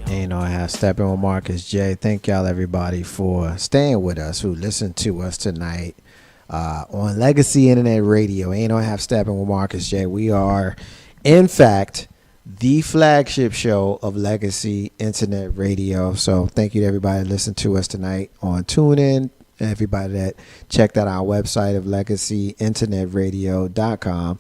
You know, I have Steppin with Marcus J. Thank y'all, everybody, for staying with us, who listened to us tonight on Legacy Internet Radio. You know, I have Steppin with Marcus J. We are, in fact, the flagship show of Legacy Internet Radio. So thank you to everybody that listened to us tonight on TuneIn. Everybody that checked out our website of legacyinternetradio.com.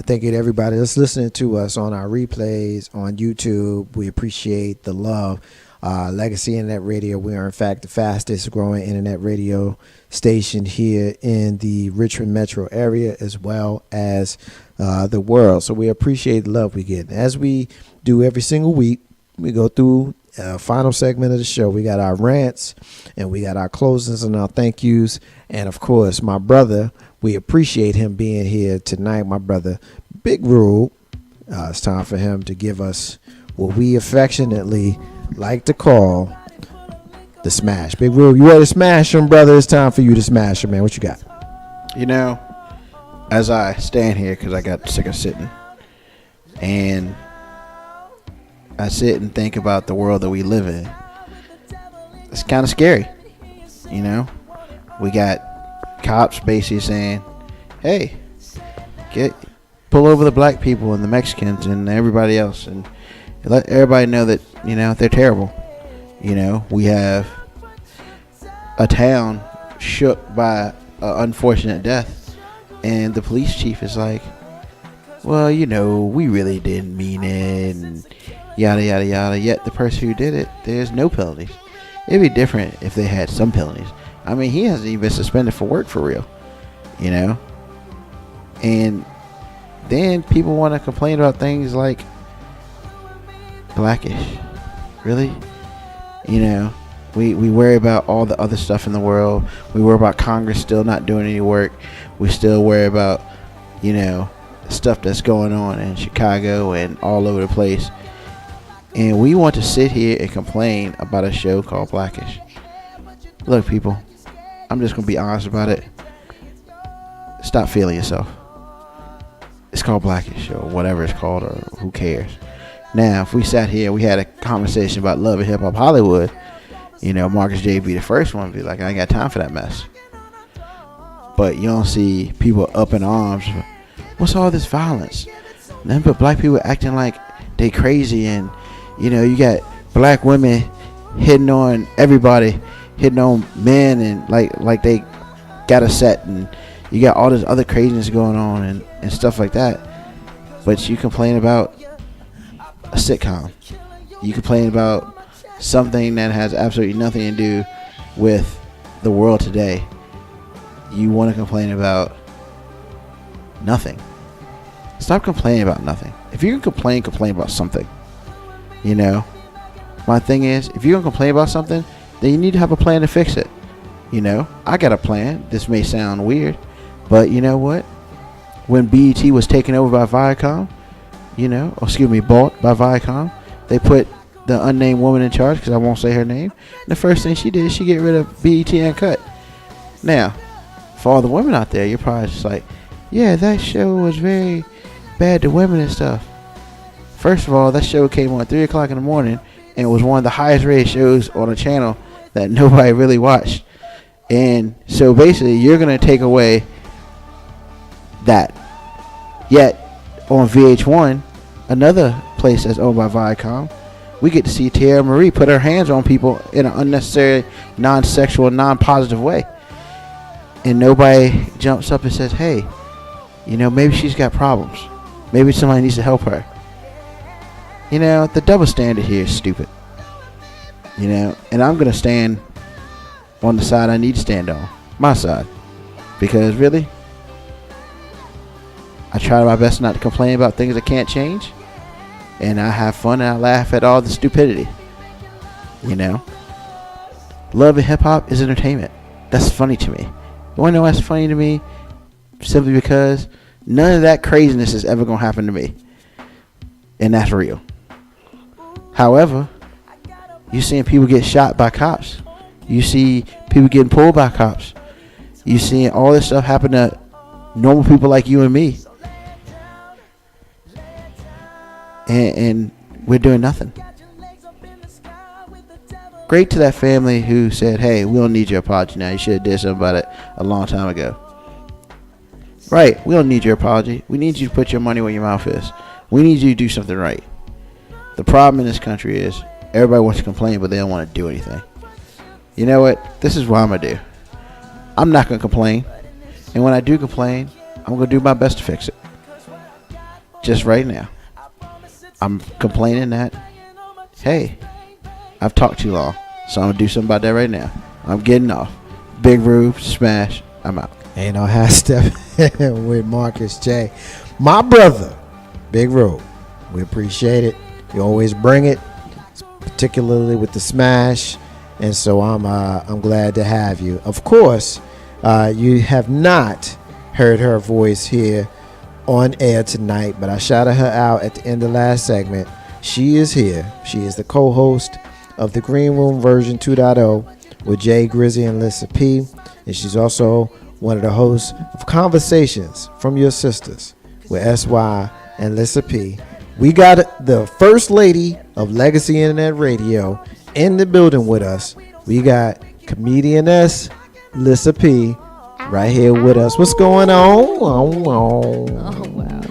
Thank you to everybody that's listening to us on our replays on YouTube. We appreciate the love. Legacy Internet Radio, we are in fact the fastest growing internet radio station here in the Richmond metro area as well as the world. So we appreciate the love we get. As we do every single week, we go through final segment of the show. We got our rants and we got our closings and our thank yous. And of course, my brother, we appreciate him being here tonight. My brother, Big Rube. It's time for him to give us what we affectionately like to call the smash. Big Rube, you ready to smash him, brother? It's time for you to smash him, man. What you got? You know, as I stand here, because I got sick of sitting, and I sit and think about the world that we live in, it's kind of scary. You know, we got cops basically saying, hey, pull over the black people and the Mexicans and everybody else, and let everybody know that, you know, they're terrible. You know, we have a town shook by an unfortunate death, and the police chief is like, well, you know, we really didn't mean it, and yada yada yada. Yet the person who did it, there's no penalties. It'd be different if they had some penalties. I mean, he hasn't even been suspended for work for real, you know. And then people want to complain about things like Blackish. Really? You know, we worry about all the other stuff in the world. We worry about Congress still not doing any work. We still worry about, you know, stuff that's going on in Chicago and all over the place. And we want to sit here and complain about a show called Blackish. Look, people, I'm just going to be honest about it. Stop feeling yourself. It's called Blackish or whatever it's called, or who cares. Now, if we sat here and we had a conversation about love and hip-hop Hollywood, you know, Marcus J be the first one to be like, I ain't got time for that mess. But you don't see people up in arms. What's all this violence? Nothing but black people acting like they crazy, and, you know, you got black women hitting on everybody, hitting on men, and like they got a set, and you got all this other craziness going on and stuff like that. But you complain about a sitcom. You complain about something that has absolutely nothing to do with the world today. You want to complain about nothing. Stop complaining about nothing. If you can complain about something. You know, my thing is, if you're going to complain about something, then you need to have a plan to fix it. You know, I got a plan. This may sound weird, but you know what? When BET was taken over by Viacom, you know, bought by Viacom, they put the unnamed woman in charge, because I won't say her name. And the first thing she did is she get rid of BET Uncut. Now, for all the women out there, you're probably just like, yeah, that show was very bad to women and stuff. First of all, that show came on 3 o'clock in the morning, and it was one of the highest rated shows on a channel that nobody really watched. And so basically, you're going to take away that. Yet, on VH1, another place that's owned by Viacom, we get to see Tara Marie put her hands on people in an unnecessary, non-sexual, non-positive way. And nobody jumps up and says, hey, you know, maybe she's got problems. Maybe somebody needs to help her. You know, the double standard here is stupid. You know, and I'm going to stand on the side I need to stand on. My side. Because really, I try my best not to complain about things that can't change. And I have fun and I laugh at all the stupidity. You know? Love and hip-hop is entertainment. That's funny to me. You want to know what's funny to me? Simply because none of that craziness is ever going to happen to me. And that's real. However, you seeing people get shot by cops. You see people getting pulled by cops. You seeing all this stuff happen to normal people like you and me. And we're doing nothing. Great to that family who said, hey, we don't need your apology now. You should have did something about it a long time ago. Right. We don't need your apology. We need you to put your money where your mouth is. We need you to do something right. The problem in this country is everybody wants to complain, but they don't want to do anything. You know what? This is what I'm going to do. I'm not going to complain. And when I do complain, I'm going to do my best to fix it. Just right now. I'm complaining that, hey, I've talked too long. So I'm going to do something about that right now. I'm getting off. Big roof, smash, I'm out. Ain't no half step with Marcus J. My brother, Big Road. We appreciate it. You always bring it, particularly with the smash. And so I'm glad to have you. Of course, you have not heard her voice here on air tonight, but I shouted her out at the end of the last segment. She is here. She is the co-host of the Green Room version 2.0 with Jay Grizzy and Lissa P. And she's also one of the hosts of Conversations from Your Sisters with SY and Lissa P. We got the first lady of Legacy Internet Radio in the building with us. We got comedianess Lissa P right here with us. What's going on? Oh, wow.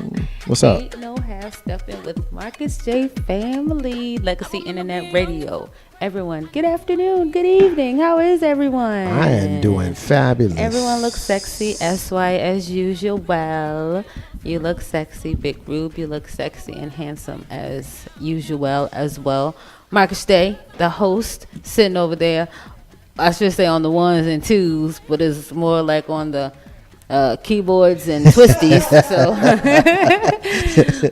What's up? Ain't no half stepping with Marcus J family, Legacy Internet Radio. Everyone, good afternoon, good evening. How is everyone? I am doing fabulous. Everyone looks sexy, SY as usual. Well, you look sexy, Big Rube. You look sexy and handsome as usual as well. Marcus J, the host, sitting over there. I should say on the ones and twos, but it's more like on the keyboards and twisties. So,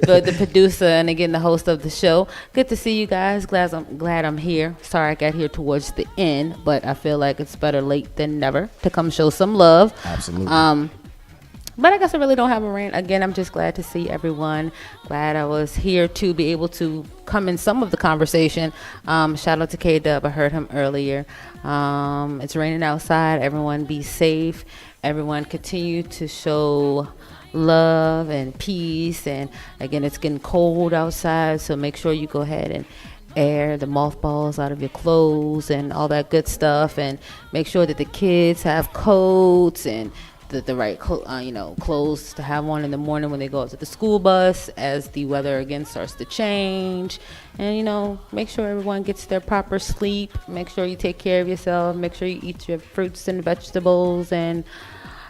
but the producer and again the host of the show. Good to see you guys. Glad I'm here. Sorry I got here towards the end, but I feel like it's better late than never to come show some love. Absolutely. But I guess I really don't have a rant. Again, I'm just glad to see everyone. Glad I was here to be able to come in some of the conversation. Shout out to K-Dub. I heard him earlier. It's raining outside. Everyone be safe. Everyone continue to show love and peace. And again, it's getting cold outside, so make sure you go ahead and air the mothballs out of your clothes and all that good stuff. And make sure that the kids have coats and the right clothes to have on in the morning when they go out to the school bus as the weather again starts to change. And make sure everyone gets their proper sleep. Make sure you take care of yourself. Make sure you eat your fruits and vegetables and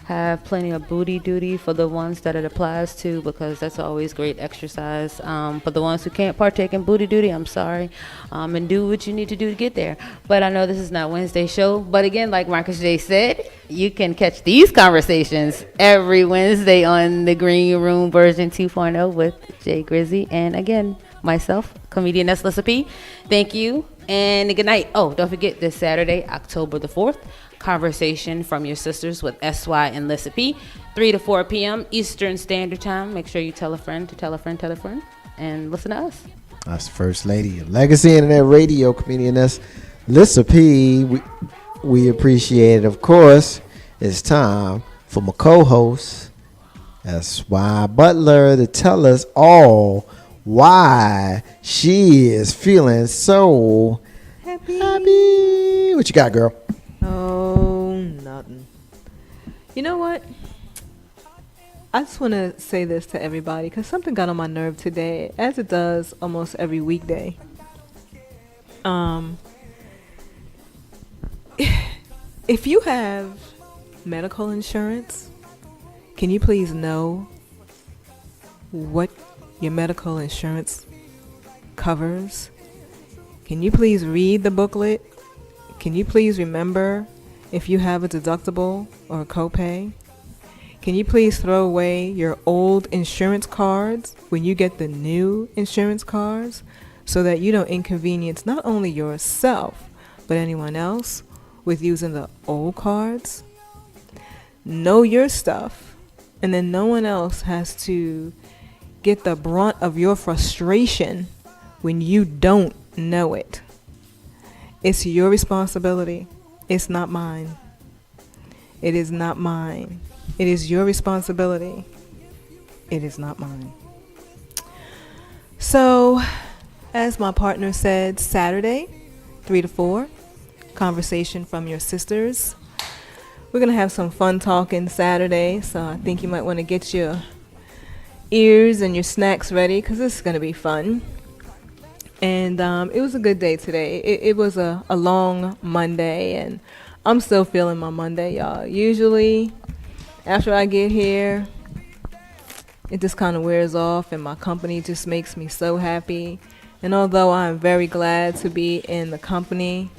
have plenty of booty duty for the ones that it applies to, because that's always great exercise. For the ones who can't partake in booty duty, I'm sorry, and do what you need to do to get there. But I know this is not Wednesday show, but again, like Marcus J said, you can catch these conversations every Wednesday on the Green Room version 2.0 with Jay Grizzy and again myself, comedian Lissa P. Thank you and good night. Oh, don't forget this Saturday, October the 4th, Conversation from Your Sisters with SY and Lissa P, 3 to 4 p.m. Eastern Standard Time. Make sure you tell a friend to tell a friend, and listen to us. That's First Lady of Legacy Internet Radio, comedianess Lissa P. We appreciate it. Of course, it's time for my co-host, SY Butler, to tell us all why she is feeling so happy. What you got, girl? Oh, nothing. You know what? I just want to say this to everybody because something got on my nerve today, as it does almost every weekday. If you have medical insurance, can you please know what your medical insurance covers? Can you please read the booklet? Can you please remember if you have a deductible or a copay? Can you please throw away your old insurance cards when you get the new insurance cards so that you don't inconvenience not only yourself but anyone else with using the old cards? Know your stuff, and then no one else has to get the brunt of your frustration when you don't know it. It's your responsibility. It's not mine. It is not mine. It is your responsibility. It is not mine. So, as my partner said, Saturday, 3 to 4, conversation from your sisters. We're going to have some fun talking Saturday, so I think you might want to get your ears and your snacks ready because this is going to be fun. And it was a good day today. It was a long Monday, and I'm still feeling my Monday, y'all. Usually, after I get here, it just kind of wears off, and my company just makes me so happy. And although I'm very glad to be in the company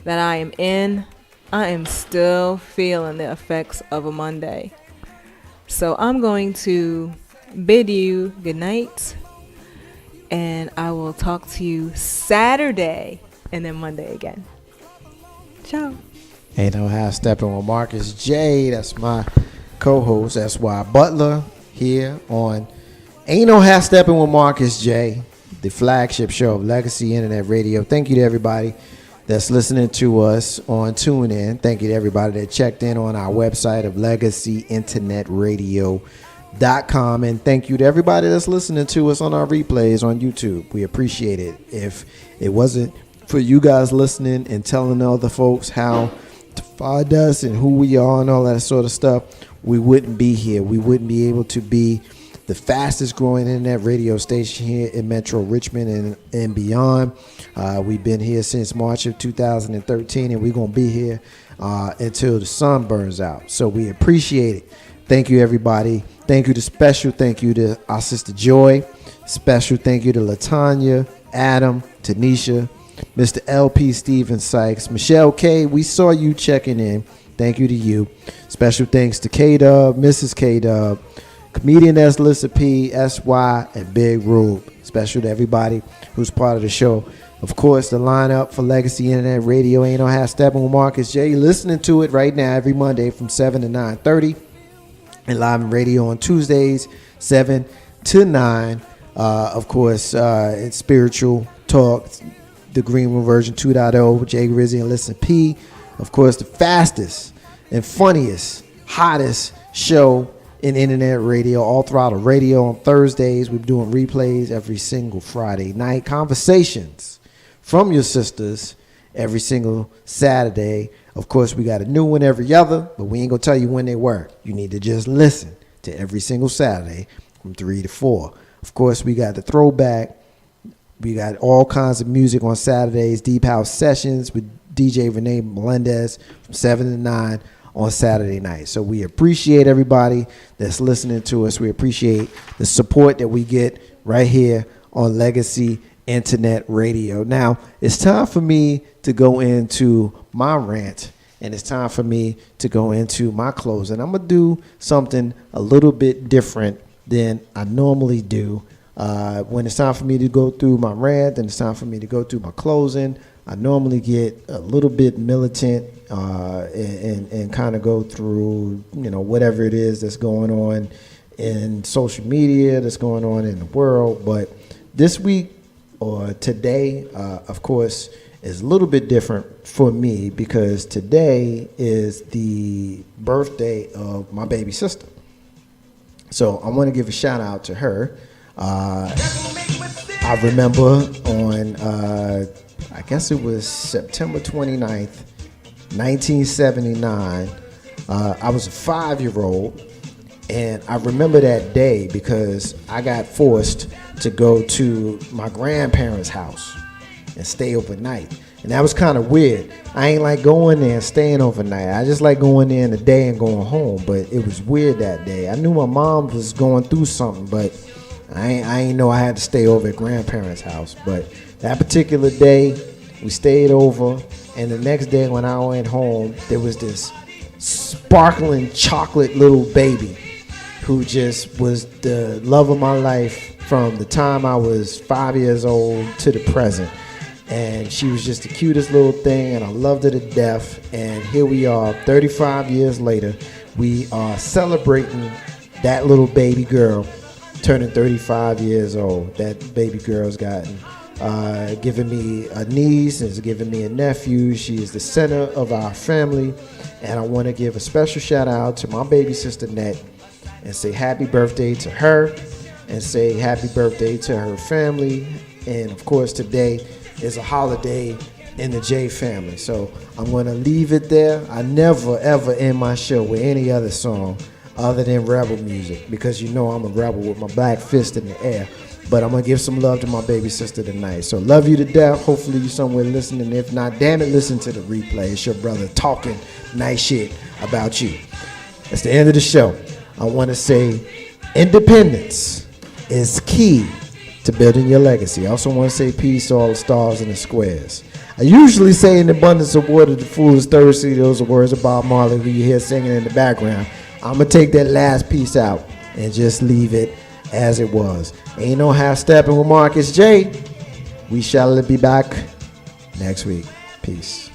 that I am in, I am still feeling the effects of a Monday. So I'm going to bid you good night, and I will talk to you Saturday and then Monday again. Ciao. Ain't no how stepping with Marcus J. That's my co-host. That's why Butler here on Ain't No Half Stepping with Marcus J, the flagship show of Legacy Internet Radio. Thank you to everybody that's listening to us on TuneIn. Thank you to everybody that checked in on our website of legacyinternetradio.com. And thank you to everybody that's listening to us on our replays on YouTube. We appreciate it. If it wasn't for you guys listening and telling other folks how to find us and who we are and all that sort of stuff, we wouldn't be here. We wouldn't be able to be the fastest growing internet radio station here in Metro Richmond and beyond. We've been here since March of 2013, and we're going to be here until the sun burns out. So we appreciate it. Thank you, everybody. Thank you to our sister Joy. Special thank you to Latanya, Adam, Tanisha, Mr. LP Steven Sykes, Michelle K. We saw you checking in. Thank you to you. Special thanks to K-Dub, Mrs. K-Dub, Comedian S. Lissa P, SY, and Big Rube. Special to everybody who's part of the show. Of course, the lineup for Legacy Internet Radio, Ain't No Half Stepping with Marcus J. Listening to it right now every Monday from 7 to 9:30. And live in radio on Tuesdays, 7 to 9. Of course, it's Spiritual Talk, the Green Room version 2.0 with Jay Rizzy and Lissa P. Of course, the fastest and funniest, hottest show in internet radio, all throughout the radio on Thursdays. We're doing replays every single Friday night. Conversations from your sisters every single Saturday. Of course, we got a new one every other, but we ain't going to tell you when they were. You need to just listen to every single Saturday from 3 to 4. Of course, we got the throwback. We got all kinds of music on Saturdays, Deep House Sessions with DJ Renee Melendez from 7 to 9 on Saturday night. So we appreciate everybody that's listening to us. We appreciate the support that we get right here on Legacy Internet Radio. Now, it's time for me to go into my rant, and it's time for me to go into my closing. I'm going to do something a little bit different than I normally do. When it's time for me to go through my rant and it's time for me to go through my closing, I normally get a little bit militant and kind of go through, whatever it is that's going on in social media, that's going on in the world. But this week or today, of course, is a little bit different for me because today is the birthday of my baby sister. So I want to give a shout out to her. I remember on, I guess it was September 29th, 1979. I was a 5-year-old, and I remember that day because I got forced to go to my grandparents' house and stay overnight. And that was kind of weird. I ain't like going there and staying overnight. I just like going there in the day and going home. But it was weird that day. I knew my mom was going through something, but I ain't know I had to stay over at grandparents' house. But that particular day, we stayed over. And the next day when I went home, there was this sparkling chocolate little baby who just was the love of my life from the time I was 5 years old to the present. And she was just the cutest little thing, and I loved her to death. And here we are, 35 years later. We are celebrating that little baby girl turning 35 years old. That baby girl's gotten, given me a niece, has given me a nephew. She is the center of our family. And I want to give a special shout out to my baby sister, Net, and say happy birthday to her, and say happy birthday to her family. And of course, today is a holiday in the J family. So I'm going to leave it there. I never, ever end my show with any other song other than rebel music, because you know I'm a rebel with my black fist in the air. But I'm going to give some love to my baby sister tonight. So love you to death. Hopefully you're somewhere listening. If not, damn it, listen to the replay. It's your brother talking nice shit about you. It's the end of the show. I want to say independence is key to building your legacy. I also want to say peace to all the stars and the squares. I usually say in abundance of water, the fool is thirsty. Those are words of Bob Marley, who you hear singing in the background. I'm going to take that last piece out and just leave it as it was. Ain't no half stepping with Marcus J. We shall be back next week. Peace.